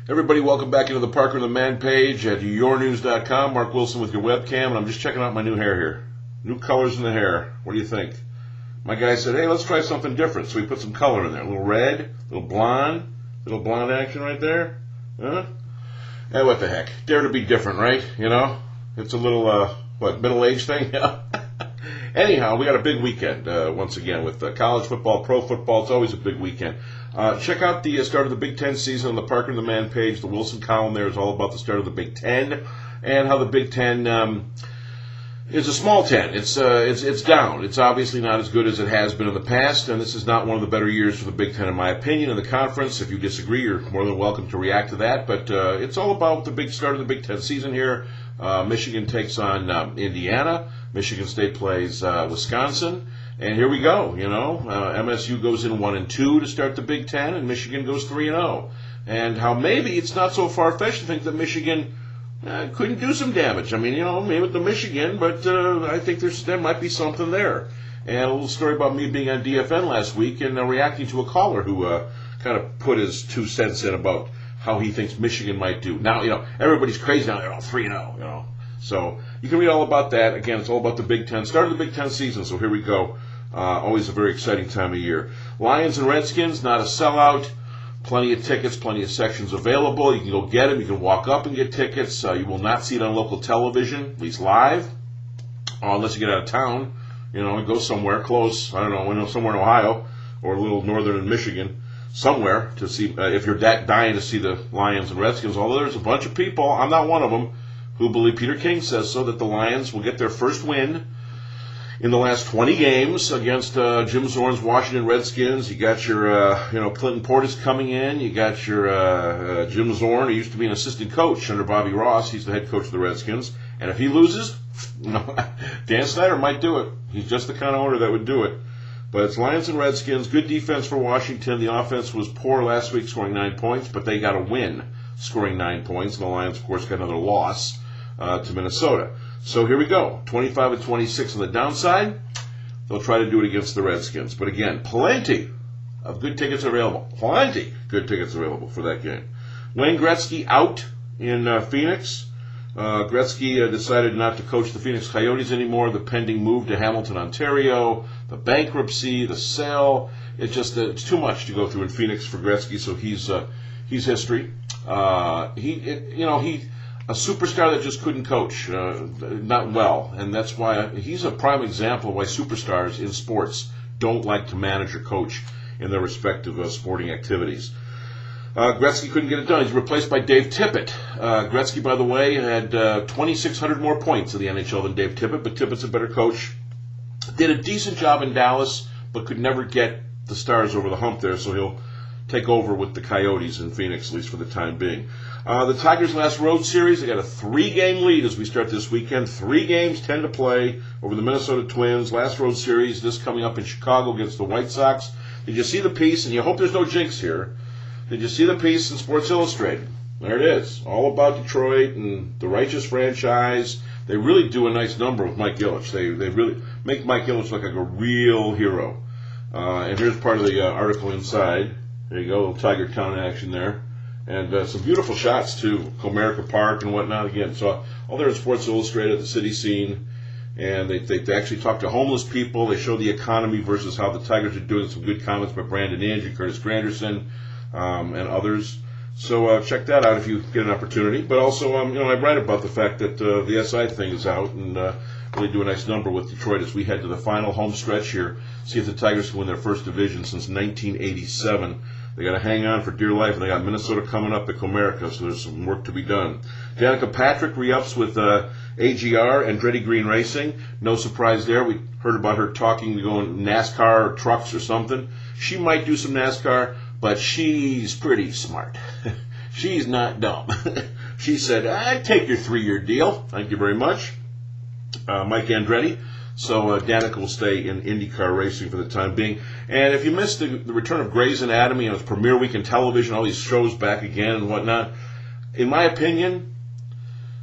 Everybody, welcome back into the Parker and the Man page at yournews.com. Mark Wilson with your webcam, and I'm just checking out my new hair here. New colors in the hair. What do you think? My guy said, hey, let's try something different. So we put some color in there. A little red, a little blonde action right there. Huh? Hey, what the heck? Dare to be different, right? You know? It's a little, middle-aged thing? Anyhow, we got a big weekend, once again, with college football, pro football. It's always a big weekend. Check out the start of the Big Ten season on the Parker and the Man page. The Wilson column there is all about the start of the Big Ten and how the Big Ten is a small ten. It's down. It's obviously not as good as it has been in the past, and this is not one of the better years for the Big Ten, in my opinion, in the conference. If you disagree, you're more than welcome to react to that. But it's all about the big start of the Big Ten season here. Michigan takes on Indiana. Michigan State plays Wisconsin. And here we go, MSU goes in 1-2 to start the Big Ten, and Michigan goes 3-0. And how maybe it's not so far-fetched to think that Michigan couldn't do some damage. I mean, maybe with the Michigan, but I think there might be something there. And a little story about me being on DFN last week and reacting to a caller who kind of put his 2 cents in about how he thinks Michigan might do. Now, everybody's crazy now. They're all 3-0, So you can read all about that. Again, it's all about the Big Ten. Start of the Big Ten season, so here we go. Always a very exciting time of year. Lions and Redskins, not a sellout. Plenty of tickets, plenty of sections available. You can go get them. You can walk up and get tickets. You will not see it on local television, at least live, unless you get out of town, and go somewhere close. I don't know, somewhere in Ohio or a little northern in Michigan, somewhere to see if you're dying to see the Lions and Redskins. Although there's a bunch of people, I'm not one of them, who believe Peter King says so, that the Lions will get their first win in the last 20 games against Jim Zorn's Washington Redskins. You got your, Clinton Portis coming in. You got your Jim Zorn, who used to be an assistant coach under Bobby Ross. He's the head coach of the Redskins. And if he loses, Dan Snyder might do it. He's just the kind of owner that would do it. But it's Lions and Redskins. Good defense for Washington. The offense was poor last week, scoring 9 points, but they got a win, scoring 9 points. And the Lions, of course, got another loss to Minnesota. So here we go, 25-26 on the downside. They'll try to do it against the Redskins. But again, plenty of good tickets available. Plenty good tickets available for that game. Wayne Gretzky out in Phoenix. Gretzky decided not to coach the Phoenix Coyotes anymore. The pending move to Hamilton, Ontario, the bankruptcy, the sale. It's too much to go through in Phoenix for Gretzky, so he's history. A superstar that just couldn't coach, not well, and that's why he's a prime example of why superstars in sports don't like to manage or coach in their respective sporting activities. Gretzky couldn't get it done. He's replaced by Dave Tippett. Gretzky, by the way, had 2,600 more points in the NHL than Dave Tippett, but Tippett's a better coach. Did a decent job in Dallas, but could never get the Stars over the hump there, so he'll take over with the Coyotes in Phoenix, at least for the time being. The Tigers' last road series, they got a 3-game lead as we start this weekend. 3 games, 10 to play over the Minnesota Twins. Last road series, this coming up in Chicago against the White Sox. Did you see the piece? And you hope there's no jinx here. Did you see the piece in Sports Illustrated? There it is. All about Detroit and the righteous franchise. They really do a nice number with Mike Ilitch. They really make Mike Ilitch look like a real hero. And here's part of the article inside. There you go, little Tiger Town action there. And some beautiful shots, too, Comerica Park and whatnot. Again, so all there in Sports Illustrated, the city scene. And they actually talk to homeless people. They show the economy versus how the Tigers are doing. Some good comments by Brandon Angie, Curtis Granderson, and others. So check that out if you get an opportunity. But also, I write about the fact that the SI thing is out and really do a nice number with Detroit as we head to the final home stretch here. See if the Tigers can win their first division since 1987. They got to hang on for dear life, and they got Minnesota coming up at Comerica, so there's some work to be done. Danica Patrick re-ups with AGR and Andretti Green Racing. No surprise there. We heard about her talking, going NASCAR or trucks or something. She might do some NASCAR, but she's pretty smart. She's not dumb. She said, I'd take your 3-year deal. Thank you very much. Mike Andretti. So Danica will stay in IndyCar racing for the time being. And if you missed the return of Grey's Anatomy and its premiere week in television, all these shows back again and whatnot, in my opinion,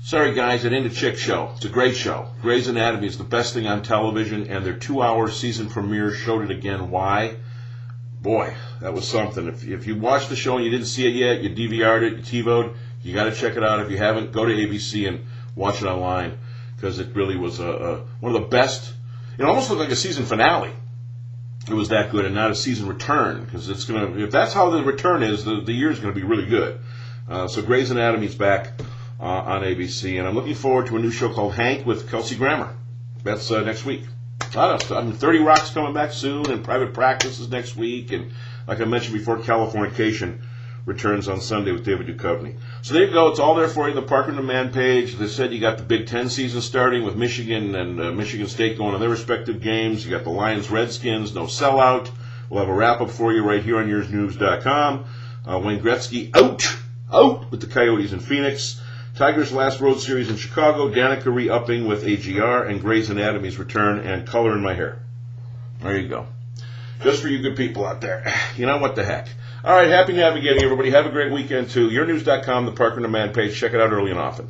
sorry guys, it ain't a chick show. It's a great show. Grey's Anatomy is the best thing on television, and their 2-hour season premiere showed it again. Why? boy, that was something. If you watched the show and you didn't see it yet, you DVR'd it, you TiVo'd, you got to check it out. If you haven't, go to ABC and watch it online, because it really was one of the best. It almost looked like a season finale. It was that good, and not a season return, because it's gonna. If that's how the return is, the year is going to be really good. So Grey's Anatomy's back on ABC, and I'm looking forward to a new show called Hank with Kelsey Grammer. That's next week. A lot of stuff. I mean, 30 Rock's coming back soon, and Private Practice is next week, and like I mentioned before, Californication returns on Sunday with David Duchovny. So there you go. It's all there for you. The Parker and the Man page. As I said, you got the Big Ten season starting with Michigan and Michigan State going on their respective games. You got the Lions, Redskins, no sellout. We'll have a wrap-up for you right here on YoursNews.com. Wayne Gretzky out with the Coyotes in Phoenix. Tigers' last road series in Chicago. Danica re-upping with AGR, and Grey's Anatomy's return, and color in my hair. There you go. Just for you good people out there. You know what the heck. All right, happy navigating, everybody. Have a great weekend, too. YourNews.com, the Parker and the Man page. Check it out early and often.